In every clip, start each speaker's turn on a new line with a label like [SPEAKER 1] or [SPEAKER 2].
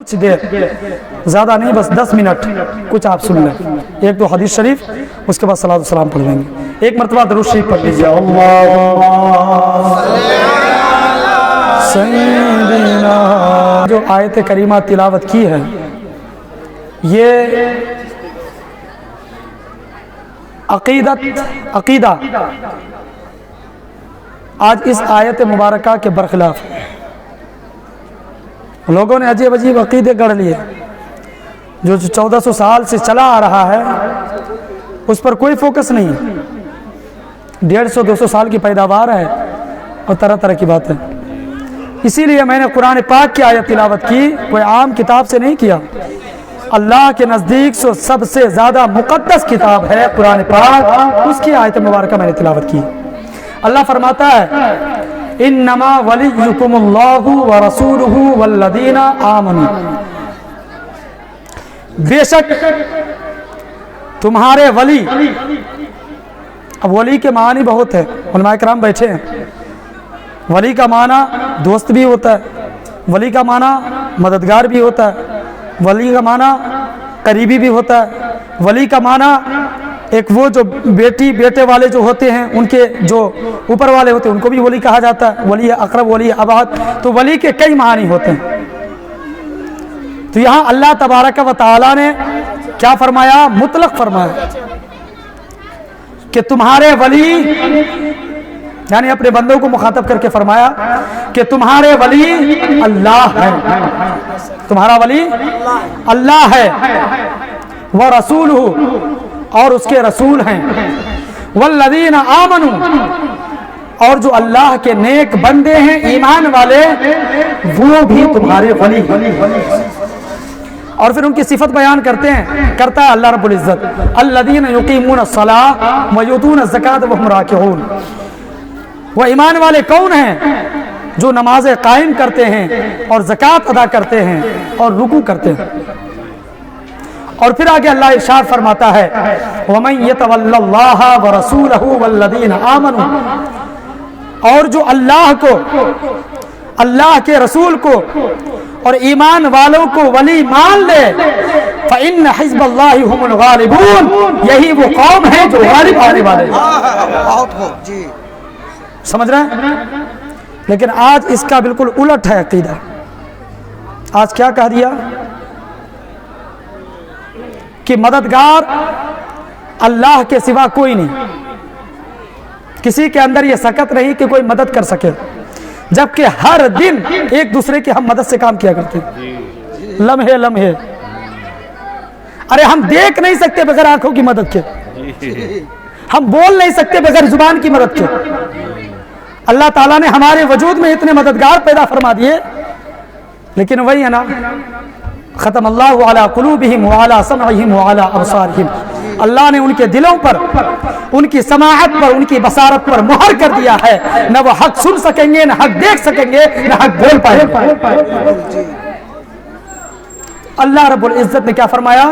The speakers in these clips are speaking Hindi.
[SPEAKER 1] कुछ देर, ज़्यादा नहीं, बस 10 मिनट कुछ आप सुन लें। एक तो हदीस शरीफ, उसके बाद सलात सलाम पढ़ लेंगे। एक मरतबा दरूद शरीफ पढ़ लीजिए। जो आयत करीमा तिलावत की है, ये अकीदा आज इस आयत मुबारका के बरखिलाफ है। लोगों ने अजीब अजीब अकीदे गढ़ लिए। जो 1400 साल से चला आ रहा है उस पर कोई फोकस नहीं है। 150-200 साल की पैदावार है और तरह तरह की बात है। इसीलिए मैंने कुरान पाक की आयत तिलावत की, कोई आम किताब से नहीं किया। अल्लाह के नज़दीक सबसे ज़्यादा मुक़द्दस किताब है कुरान पाक, उसकी आयत मुबारका मैंने तिलावत की। अल्लाह फरमाता है, इन्नमा वलियुकुमुल्लाहु व रसूलुहु वल्लदीना आमनू, बेशक तुम्हारे वली। अब वली के मानी बहुत है, उलमा किराम बैठे हैं। वली का माना दोस्त भी होता है, वली का माना मददगार भी होता है, वली का माना करीबी भी होता है, वली का माना एक वो जो बेटी बेटे वाले जो होते हैं उनके जो ऊपर वाले होते हैं उनको भी वली कहा जाता है। वली अकरब, वली अबाद, तो वली के कई मानी होते हैं। तो यहाँ अल्लाह तबारक व तआला ने क्या फरमाया? मुतलक फरमाया कि तुम्हारे वली, यानी अपने बंदों को मुखातब करके फरमाया कि तुम्हारे वली अल्लाह है, तुम्हारा वली अल्लाह है, व रसूलुहु, और उसके रसूल हैं, वल्लदीना आमनू, और जो अल्लाह के नेक बंदे हैं, ईमान वाले, वो भी तुम्हारे वली हैं। और फिर उनकी सिफत बयान करता है अल्लाह रब्बुल इज्जत, अल्लदीना युकीमून अस्सलाह व यूतून ज़कात व हुम राकिऊन। वो ईमान वाले कौन हैं? जो नमाज़ें कायम करते हैं और ज़कात अदा करते हैं और रुकू करते हैं। और फिर आगे अल्लाह इरशाद फरमाता है, वमन यतवल्लल्लाह व रसूलहु वल्लदीना आमनू, और जो अल्लाह को, अल्लाह के रसूल को और ईमान वालों को वली मान ले, फ़इन्न हिज़्बल्लाहि हुमुल गालिबून, यही वो कौम है जो गालिब आने वाले हैं। समझ रहे हैं? लेकिन आज इसका बिल्कुल उलट है अकीदा। आज क्या कह दिया कि मददगार अल्लाह के सिवा कोई नहीं, किसी के अंदर यह सकत नहीं कि कोई मदद कर सके, जबकि हर दिन एक दूसरे की हम मदद से काम किया करते हैं, लम्हे लम्हे। अरे हम देख नहीं सकते बगैर आंखों की मदद के, हम बोल नहीं सकते बगैर जुबान की मदद के। अल्लाह ताला ने हमारे वजूद में इतने मददगार पैदा फरमा दिए, लेकिन वही है ना, ख़तम अल्लाहु अला कुलूबिहिम व अला समइहिम व अला अबसारिहिम, अल्लाह ने उनके दिलों पर, उनकी समाअत पर, उनकी बसारत पर मुहर कर दिया है। न वो हक सुन सकेंगे, न हक देख सकेंगे, न हक बोल पाएंगे। अल्लाह रब्बुल इज्जत ने क्या फरमाया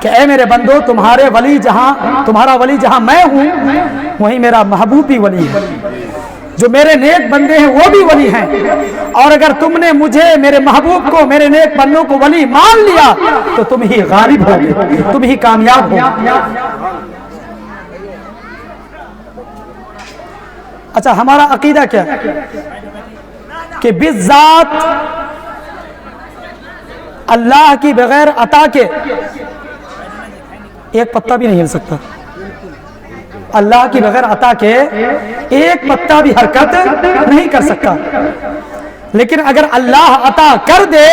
[SPEAKER 1] कि ऐ मेरे बंदो, तुम्हारे वली जहां, तुम्हारा वली जहां मैं हूं, वहीं मेरा महबूब भी वली है। जो मेरे नेक बंदे हैं वो भी वली हैं। और अगर तुमने मुझे, मेरे महबूब को, मेरे नेक बंदों को वली मान लिया तो तुम ही गालिब होगे, तुम ही कामयाब होगे। अच्छा, हमारा अकीदा क्या है कि बिज़ात अल्लाह की बगैर अता के एक पत्ता भी नहीं हिल सकता। अल्लाह की बगैर अता के एक पत्ता भी हरकत नहीं कर सकता। लेकिन अगर अल्लाह अता कर दे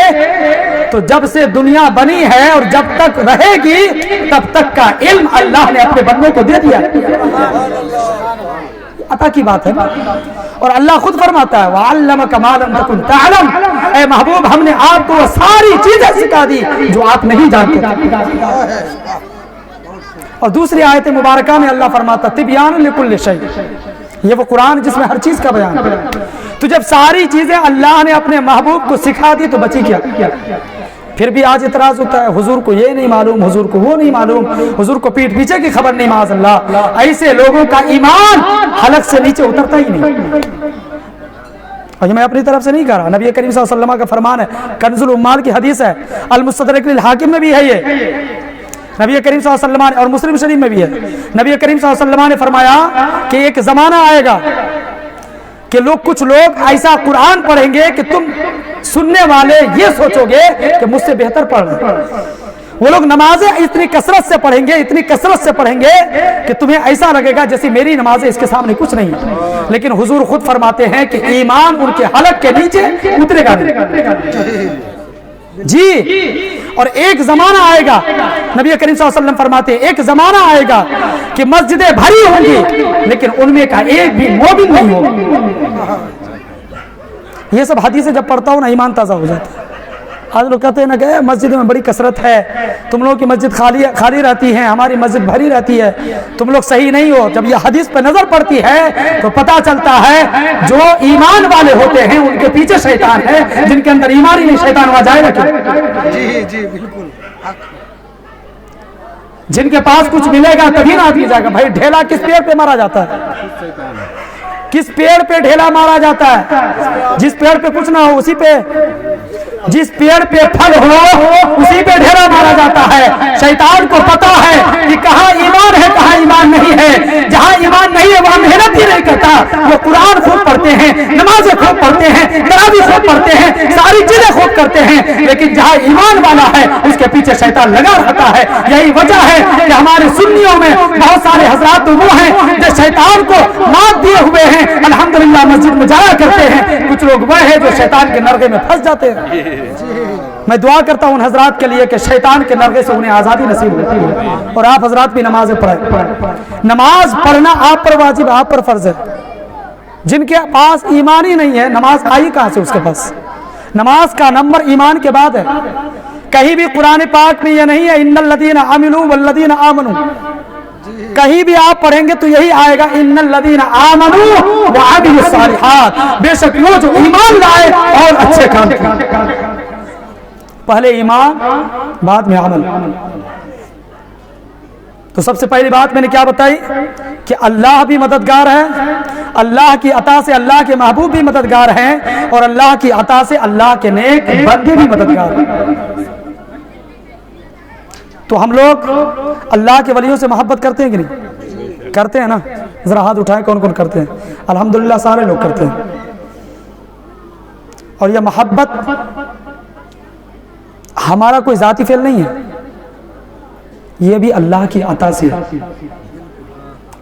[SPEAKER 1] तो जब से दुनिया बनी है और जब तक रहेगी तब तक का इल्म अल्लाह ने अपने बंदों को दे दिया। अता की बात है। और अल्लाह खुद फरमाता है, वअल्लमका मा लम तकुन तअलम, ऐ महबूब हमने आपको वो सारी चीजें सिखा दी जो आप नहीं जानते। और दूसरी आयत मुबारका में अल्लाह फरमाता, तिबयान लिकुल्लि शै, ये वो कुरान जिसमें हर चीज का बयान है। तो जब सारी चीजें अल्लाह ने अपने महबूब को सिखा दी तो बची क्या? फिर भी आज इतराज होता है, हुजूर को ये नहीं मालूम, हुजूर को वो नहीं मालूम, हुजूर को पीठ पीछे की खबर नहीं, माज़अल्लाह। ऐसे लोगों का ईमान हलक से नीचे उतरता ही नहीं। और ये मैं अपनी तरफ से नहीं कह रहा, नबी करीम सल्लल्लाहु अलैहि वसल्लम का फरमान है, कंजुल उम्माल की हदीस है, अल मुस्तदरक लिल हाकिम में भी है ये, नबी करीम सल्लल्लाहु अलैहि वसल्लम और मुस्लिम शरीफ में भी है। नबी करीम सल्लल्लाहु अलैहि वसल्लम ने फरमाया कि एक ज़माना आएगा कि कुछ लोग ऐसा कुरान पढ़ेंगे कि तुम सुनने वाले ये सोचोगे कि मुझसे बेहतर पढ़ रहे। वो लोग नमाजें इतनी कसरत से पढ़ेंगे, इतनी कसरत से पढ़ेंगे कि तुम्हें ऐसा लगेगा जैसे मेरी नमाजें इसके सामने कुछ नहीं है। लेकिन हुजूर खुद फरमाते हैं कि ईमान उनके हलक के नीचे उतरेगा जी। और एक जमाना आएगा, नबी करीम सल्लल्लाहु अलैहि वसल्लम फरमाते हैं, एक जमाना आएगा कि मस्जिदें भरी होंगी लेकिन उनमें का एक भी मोमिन नहीं होगा। ये सब हदीसें जब पढ़ता हूं ना ईमान ताजा हो जाता है। आज लोग कहते हैं ना कि मस्जिद में बड़ी कसरत है, तुम लोगों की मस्जिद खाली रहती है, हमारी मस्जिद भरी रहती है, तुम लोग सही नहीं हो। जब ये हदीस पे नजर पड़ती है तो पता चलता है जो ईमान वाले होते हैं उनके पीछे शैतान है, जिनके अंदर ईमान ही नहीं शैतान वहां जाएगा क्यों? जी जी बिल्कुल। जिनके पास कुछ मिलेगा तभी ना आदमी जाएगा। भाई ढेला किस पेड़ पे मारा जाता है? किस पेड़ पे ढेला मारा जाता है? जिस पेड़ पे कुछ ना हो उसी पे, जिस पेड़ पे फल हो उसी पे ढेला मारा जाता है। शैतान को पता है कि कहाँ ईमान है कहाँ ईमान नहीं है। जहाँ ईमान नहीं है वहाँ मेहनत ही नहीं करता। वो कुरान खूब पढ़ते हैं, नमाजें खूब पढ़ते हैं, तरावी खूब पढ़ते हैं, सारी चीजें खूब करते हैं, लेकिन जहाँ ईमान वाला है उसके पीछे शैतान लगा रहता है। यही वजह है कि हमारे सुन्नियों में बहुत सारे हजरात वो हैं जो शैतान को मात दिए हुए हैं, अल्हम्दुलिल्लाह मस्जिद में जाया करते हैं। कुछ लोग वह है जो शैतान के नरगे में फंस जाते हैं। मैं दुआ करता हूं उन हजरात के लिए कि शैतान के नरगे से उन्हें आजादी नसीब होती है। और आप हजरात भी नमाजें पढ़ें। नमाज पढ़ना आप पर वाजिब, आप पर फर्ज है। जिनके पास ईमान ही नहीं है नमाज आई कहां से उसके पास? नमाज का नंबर ईमान के बाद है। कहीं भी कुरान पाक में यह नहीं है इन्नल लदीना आमिनू वल्लदीना आमनू, कहीं भी आप पढ़ेंगे तो यही आएगा इन्नल लदीना आमनू व अमिलुस सालिहात। बेशक वो जो ईमान लाए और अच्छे काम किए। पहले ईमान बाद में अमल। तो सबसे पहली बात मैंने क्या बताई कि अल्लाह भी मददगार है, अल्लाह की अता से अल्लाह के महबूब भी मददगार हैं, और अल्लाह की अता से अल्लाह के नेक बंदे भी मददगार हैं। तो हम लोग अल्लाह के वलियों से मोहब्बत करते हैं कि नहीं? करते हैं ना? जरा हाथ उठाएं कौन कौन करते हैं? अल्हम्दुलिल्लाह सारे लोग करते हैं। और यह मोहब्बत हमारा कोई जाती फेल नहीं है, यह भी अल्लाह की अता से।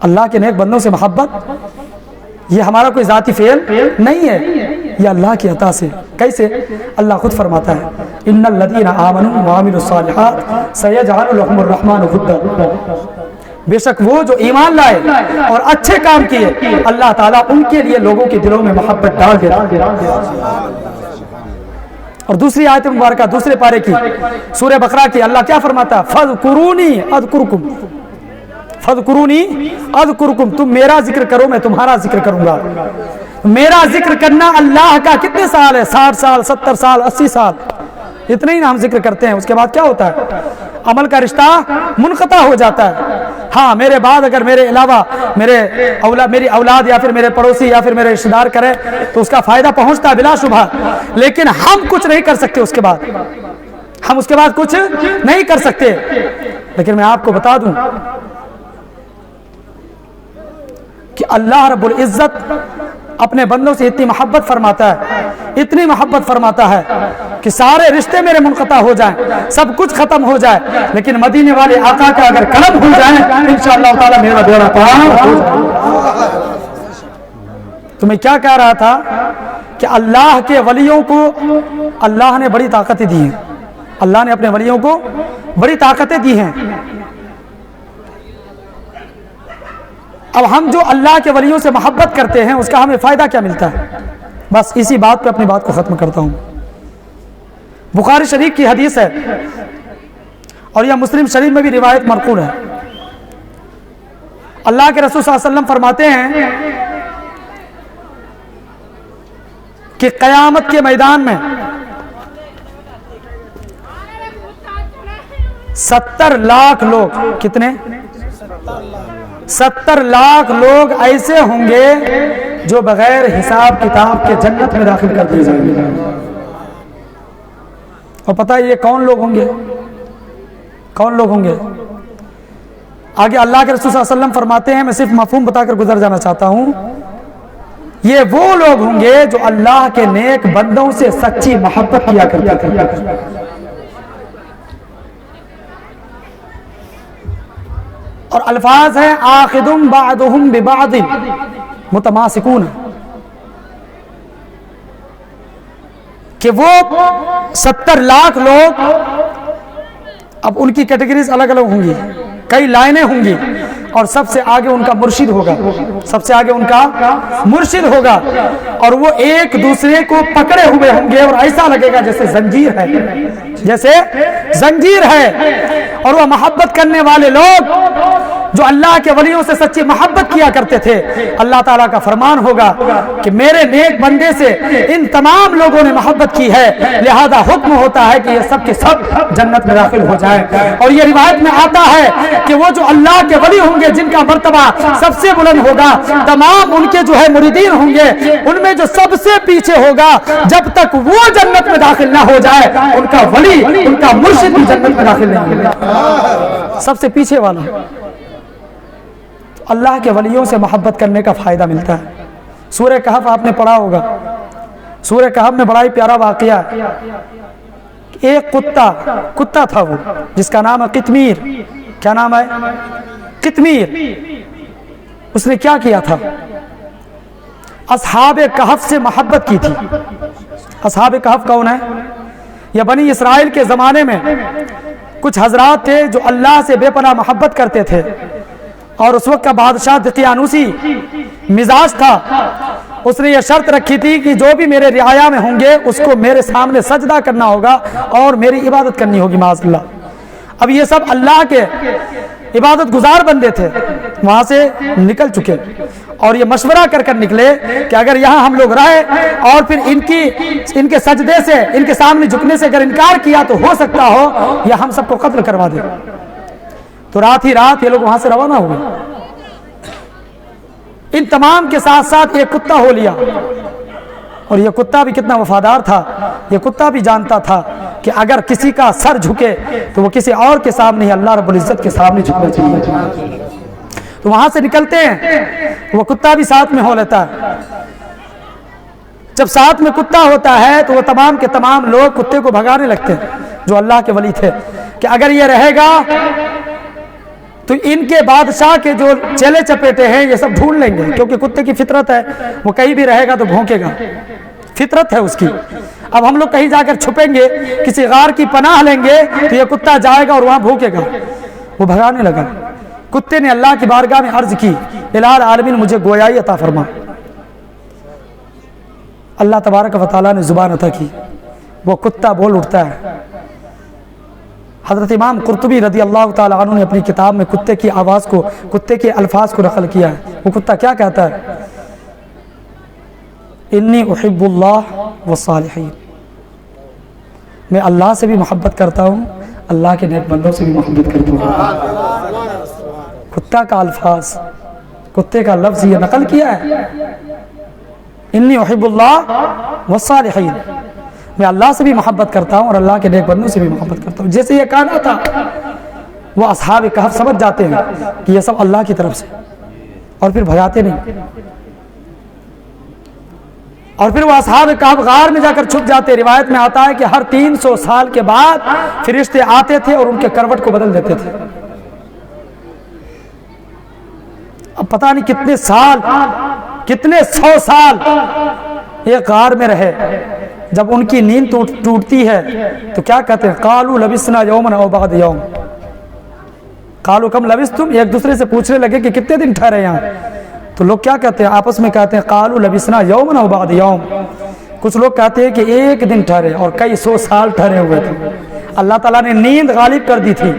[SPEAKER 1] अल्लाह के नेक बंदों से मोहब्बत ये हमारा कोई जाती फेल नहीं है, यह अल्लाह की अता से। कैसे? अल्लाह खुद फरमाता है इन्नल लदीना आमनू व अमिलुस सालिहात सयजअलु लहुमुर रहमानु वुद्दा। बेशक वो जो ईमान लाए और अच्छे काम किए अल्लाह ताला उनके लिए लोगों के दिलों में मोहब्बत डाल देता। और दूसरी आयत मुबारका दूसरे पारे की सूरह बकरा की अल्लाह क्या फरमाता है? फज़कुरूनी अज़कुरुकुम, फज़कुरूनी अज़कुरुकुम, तुम मेरा जिक्र करो मैं तुम्हारा जिक्र करूंगा। मेरा जिक्र करना अल्लाह का कितने साल है? 60 साल, 70 साल, 80 साल, इतने ही ना हम जिक्र करते हैं। उसके बाद क्या होता है? अमल का रिश्ता मुनक़ता हो जाता है। हाँ, मेरे बाद अगर मेरे अलावा मेरी औलाद या फिर मेरे पड़ोसी या फिर मेरे रिश्तेदार करे तो उसका फायदा पहुंचता है बिलाशुबा, लेकिन हम कुछ नहीं कर सकते उसके बाद, हम उसके बाद कुछ नहीं कर सकते। लेकिन मैं आपको बता दूं कि अल्लाह रब्बुल इज्जत अपने बंदों से इतनी मोहब्बत फरमाता है, इतनी मोहब्बत फरमाता है कि सारे रिश्ते मेरे मुनक़ता हो जाएं, सब कुछ खत्म हो जाए, लेकिन मदीने वाले आका का अगर कलम हो जाए इंशाअल्लाह ताला मेरा बेड़ा पार हो जाए। तो मैं क्या कह रहा था कि अल्लाह के वलियों को अल्लाह ने बड़ी ताकतें दी हैं, अल्लाह ने अपने वलियों को बड़ी ताकतें दी हैं। अब हम जो अल्लाह के वलियों से मोहब्बत करते हैं उसका हमें फ़ायदा क्या मिलता है? बस इसी बात पे अपनी बात को ख़त्म करता हूँ। बुखारी शरीफ की हदीस है और यह मुस्लिम शरीफ में भी रिवायत मरकूल है। अल्लाह के रसूल सल्लल्लाहु अलैहि वसल्लम फरमाते हैं कि क़यामत के मैदान में 70 लाख लोग, कितने? 70 लाख लोग ऐसे होंगे जो बगैर हिसाब किताब के जन्नत में दाखिल कर दिए जाएंगे। और पता है ये कौन लोग होंगे? कौन लोग होंगे? आगे अल्लाह के रसूल सल्लल्लाहु अलैहि वसल्लम फरमाते हैं, मैं सिर्फ मफहूम बताकर गुजर जाना चाहता हूं, ये वो लोग होंगे जो अल्लाह के नेक बंदों से सच्ची मोहब्बत किया करते थे। और अल्फाज है आखिदुम बादुहुम बिबादिन मुतमासिकून, कि वो 70 लाख लोग, अब उनकी कैटेगरीज अलग अलग होंगी, कई लाइनें होंगी, और सबसे आगे उनका मुर्शिद होगा, सबसे आगे उनका मुर्शिद होगा, और वो एक दूसरे को पकड़े हुए होंगे और ऐसा लगेगा जैसे जंजीर है, जैसे जंजीर है। और वो मोहब्बत करने वाले लोग जो अल्लाह के वलियों से सच्ची मोहब्बत किया करते थे, अल्लाह ताला का फरमान होगा कि मेरे नेक बंदे से इन तमाम लोगों ने मोहब्बत की है, लिहाजा हुक्म होता है कि ये सब के सब जन्नत में दाखिल हो जाए। और ये रिवायत में आता है कि वो जो अल्लाह के वली होंगे जिनका मर्तबा सबसे बुलंद होगा, तमाम उनके जो है मुरीदीन होंगे, उनमें जो सबसे पीछे होगा, जब तक वो जन्नत में दाखिल ना हो जाए उनका वली, उनका मुर्शिद भी जन्नत में दाखिल नहीं होगा। सबसे पीछे वाला। अल्लाह के वलियों से मोहब्बत करने का फ़ायदा मिलता है। सूरह कहफ आपने पढ़ा होगा, सूरह कहफ में बड़ा ही प्यारा वाक़या, एक कुत्ता था वो, जिसका नाम है कितमीर। क्या नाम है? कितमीर। उसने क्या किया था? असहाब कहफ से मोहब्बत की थी। असहाब कहफ कौन है? यह बनी इसराइल के ज़माने में कुछ हजरात थे जो अल्लाह से बेपनाह मोहब्बत करते थे, और उस वक्त का बादशाह दकियानूसी मिजाज था। उसने ये शर्त रखी थी कि जो भी मेरे रियाया में होंगे उसको मेरे सामने सजदा करना होगा और मेरी इबादत करनी होगी माज़अल्लाह। अब ये सब अल्लाह के इबादत गुजार बंदे थे, वहाँ से निकल चुके, और ये मशवरा कर कर निकले कि अगर यहाँ हम लोग रहे और फिर इनके सजदे से, इनके सामने झुकने से अगर इनकार किया तो हो सकता हो या हम सबको कत्ल करवा दे। तो रात ही रात ये लोग वहां से रवाना हुए। इन तमाम के साथ साथ एक कुत्ता हो लिया, और ये कुत्ता भी कितना वफादार था। ये कुत्ता भी जानता था कि अगर किसी का सर झुके तो वो किसी और के सामने ही, अल्लाह रब्बुल इज्जत के सामने झुकना चाहिए। तो वहां से निकलते हैं, वो कुत्ता भी साथ में हो लेता है। जब साथ में कुत्ता होता है तो वो तमाम के तमाम लोग कुत्ते को भगाने लगते हैं जो अल्लाह के वली थे, कि अगर ये रहेगा तो इनके बादशाह के जो चेले चपेटे हैं ये सब ढूंढ लेंगे, क्योंकि कुत्ते की फितरत है, वो कहीं भी रहेगा तो भौंकेगा, फितरत है उसकी। अब हम लोग कहीं जाकर छुपेंगे, किसी गार की पनाह लेंगे, तो ये कुत्ता जाएगा और वहां भौंकेगा। वो भगाने लगा। कुत्ते ने अल्लाह की बारगाह में अर्ज की, इलाह आलमीन मुझे गोयाई अता फरमा। अल्लाह तबारक व तआला ने जुबान अता की, वो कुत्ता बोल उठता है। हज़रत इमाम कुर्तुबी रदी अल्लाह ताला अन्हु ने अपनी किताब में कुत्ते की आवाज़ को, कुत्ते के अल्फाज को नकल किया है। वो कुत्ता क्या कहता है? इन्नी उहिब्बुल्लाह वस्सालिहीन, मैं अल्लाह से भी मोहब्बत करता हूँ, अल्लाह के नेक बंदों से भी मोहब्बत करता हूँ। कुत्ता का अल्फाज, कुत्ते का लफ्ज़ ये नकल किया है, इन्नी उहिब्बुल्लाह वस्सालिहीन, मैं अल्लाह से भी मोहब्बत करता हूँ और अल्लाह के नेक बंदों से भी मोहब्बत करता हूँ। जैसे ये कहना था, वो असहाब कहफ समझ जाते हैं कि ये सब अल्लाह की तरफ से, और फिर भगाते नहीं। और फिर वो असहाब कहफ गार में जाकर छुप जाते। रिवायत में आता है कि हर 300 साल के बाद फरिश्ते आते थे और उनके करवट को बदल देते थे। अब पता नहीं कितने साल, कितने 100 साल एक गार में रहे। जब उनकी नींद टूटती है तो क्या कहते हैं? कालू लबिसना यौमन औ बाद यौम, कालू कम लबिस्तुम, एक दूसरे से पूछने लगे कि कितने दिन ठहरे यहाँ। तो लोग क्या कहते हैं? आपस में कहते हैं कालू लबिसना यौमन औ बाद यौम। कुछ लोग कहते हैं कि एक दिन ठहरे और कई 100 साल ठहरे हुए थे। अल्लाह ताला ने नींद गालिब कर दी थी।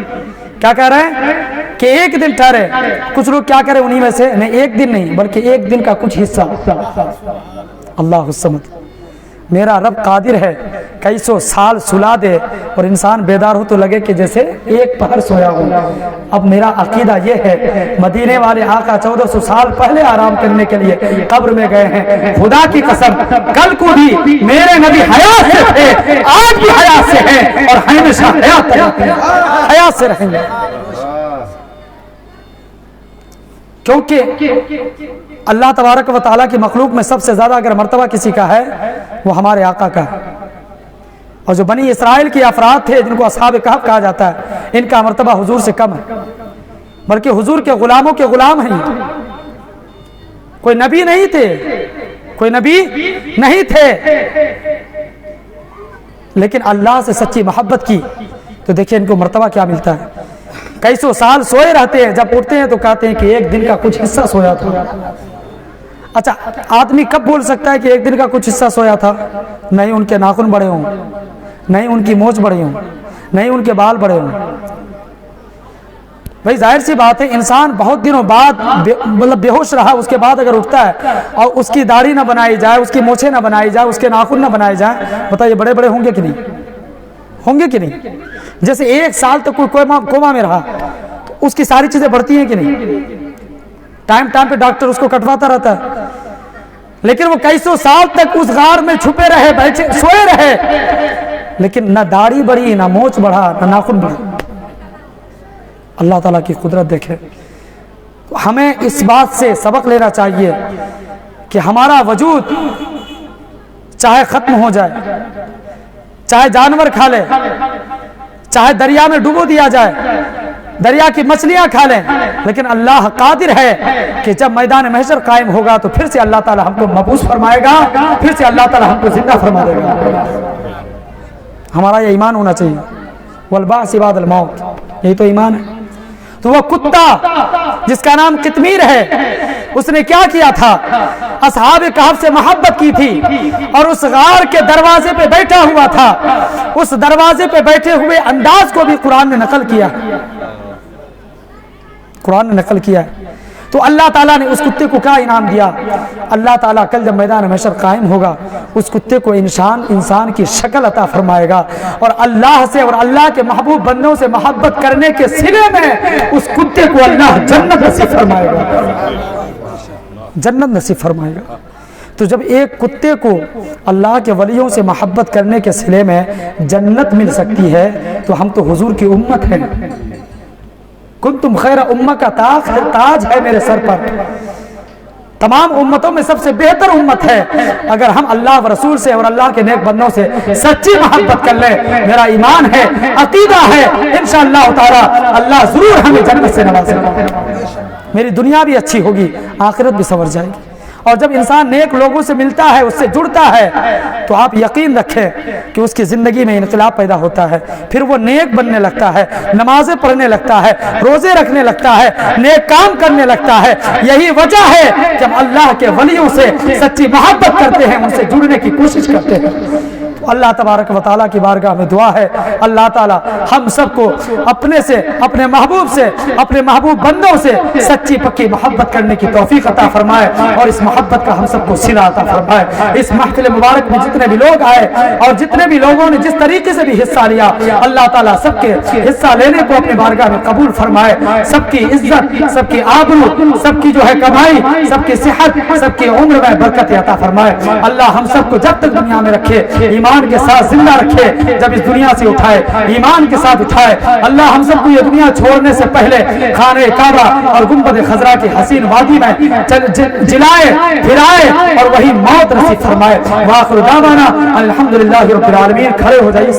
[SPEAKER 1] क्या कह रहे हैं? कि एक दिन ठहरे। कुछ लोग क्या करें उन्हीं में से, नहीं एक दिन नहीं बल्कि एक दिन का कुछ हिस्सा। अल्लाह समद, मेरा रब कादिर है कई सौ साल सुला दे और इंसान बेदार हो तो लगे कि जैसे एक पहर सोया हो। अब मेरा अकीदा ये है, मदीने वाले आका 1400 साल पहले आराम करने के लिए कब्र में गए हैं। खुदा की कसम कल को भी मेरे नबी हयात से थे, आज भी हयात से हैं और हमेशा हयात से रहेंगे। क्योंकि अल्लाह तबारक व तआला की मखलूक में सबसे ज्यादा अगर मर्तबा किसी का है वो हमारे आका का है। और जो बनी इसराइल के अफराद थे जिनको असहाब कहफ कहा जाता है, इनका मर्तबा हुजूर से कम है, बल्कि हुजूर के गुलामों के गुलाम हैं। कोई नबी नहीं थे, कोई नबी नहीं थे, लेकिन अल्लाह से सच्ची मोहब्बत की तो देखिए इनको मर्तबा क्या मिलता है। कई सौ साल सोए रहते हैं, जब उठते हैं तो कहते हैं कि एक दिन का कुछ हिस्सा सोया था। अच्छा, आदमी कब बोल सकता है कि एक दिन का कुछ हिस्सा सोया था? नहीं उनके नाखून बड़े हों, नहीं उनकी मोछ बड़ी हों, नहीं उनके बाल बड़े हों। भाई जाहिर सी बात है, इंसान बहुत दिनों बाद मतलब बेहोश रहा, उसके बाद अगर उठता है और उसकी दाढ़ी ना बनाई जाए, उसकी मोछें ना बनाई जाए, उसके नाखून ना बनाए जाए, बताइए बड़े बड़े होंगे कि नहीं? होंगे कि नहीं? जैसे एक साल तक कोई कोमा में रहा तो उसकी सारी चीजें बढ़ती हैं कि नहीं? टाइम टाइम पे डॉक्टर उसको कटवाता रहता है, लेकिन वो कई सौ साल तक उस गार में छुपे रहे, बैठे सोए रहे, लेकिन ना दाढ़ी बढ़ी, ना मोछ बढ़ा, ना नाखून बढ़ा। अल्लाह ताला की कुदरत देखे। तो हमें इस बात से सबक लेना चाहिए कि हमारा वजूद चाहे खत्म हो जाए, चाहे जानवर खा ले, चाहे दरिया में डुबो दिया जाए, दरिया की मछलियां खा लें, लेकिन अल्लाह कादिर है कि जब मैदान महशर कायम होगा तो फिर से अल्लाह ताला हमको मबूस फरमाएगा, फिर से अल्लाह ताला हमको जिंदा फरमा देगा। हमारा ये ईमान होना चाहिए। वल बाअस बादल मौत, यही तो ईमान है। तो वो कुत्ता जिसका नाम कितमीर है, उसने क्या किया था? असहाब कहफ से मोहब्बत की थी और उस गार के दरवाजे पे बैठा हुआ था। उस दरवाजे पे बैठे हुए अंदाज को भी कुरान ने नकल किया, कुरान ने नकल किया। तो अल्लाह ताला ने उस कुत्ते को क्या इनाम दिया? अल्लाह ताला कल जब मैदान महशर कायम होगा उस कुत्ते को इंसान की शक्ल अता फरमाएगा और अल्लाह से और अल्लाह के महबूब बंदों से मोहब्बत करने के सिले में उस कुत्ते को अल्लाह जन्नत नसीब फरमाएगा, जन्नत नसीब फरमाएगा। तो जब एक कुत्ते को अल्लाह के वलियों से मोहब्बत करने के सिले में जन्नत मिल सकती है तो हम तो हुजूर की उम्मत हैं। कुंतुम खैरा उम्मा का ताज है मेरे सर पर, तमाम उम्मतों में सबसे बेहतर उम्मत है। अगर हम अल्लाह व रसूल से और अल्लाह के नेक बंदों से सच्ची मोहब्बत कर ले, मेरा ईमान है, अकीदा है, इंशाअल्लाह ताला अल्लाह जरूर हमें जन्नत से नवाजेगा। मेरी दुनिया भी अच्छी होगी, आखिरत भी संवर जाएगी। और जब इंसान नेक लोगों से मिलता है, उससे जुड़ता है, तो आप यकीन रखें कि उसकी जिंदगी में इनकलाब पैदा होता है। फिर वो नेक बनने लगता है, नमाजें पढ़ने लगता है, रोजे रखने लगता है, नेक काम करने लगता है। यही वजह है जब अल्लाह के वलियों से सच्ची मोहब्बत करते हैं, उनसे जुड़ने की कोशिश करते हैं। तो अल्लाह तबारक व तआला की बारगाह में दुआ है, अल्लाह ताला हम सबको अपने से, अपने महबूब से, अपने महबूब बंदों से सच्ची पक्की मोहब्बत करने की तौफीक अता फरमाए और इस मोहब्बत का हम सबको सिला अता फरमाए। इस महफिल मुबारक में जितने भी लोग आए और जितने भी लोगों ने जिस तरीके से भी हिस्सा लिया, अल्लाह ताला सबके हिस्सा लेने को अपनी बारगाह में कबूल फरमाए। सबकी इज्जत, सबकी आबरू, सबकी जो है कमाई, सबकी सेहत, सबकी उम्र में बरकत अता फरमाए। अल्लाह हम सबको जब तक दुनिया में रखे ईमान के साथ जिंदा रखे, जब इस दुनिया से उठाए ईमान के साथ उठाए। अल्लाह हम सबको ये दुनिया छोड़ने से पहले खाने काबा और गुंबद खजरा की हसीन वादी में जिलाए फिराए और वही मौत नसीब फरमाए। वाखिर दावाना अल्हम्दुलिल्लाहि रब्बिल आलमीन। खड़े हो जाइए।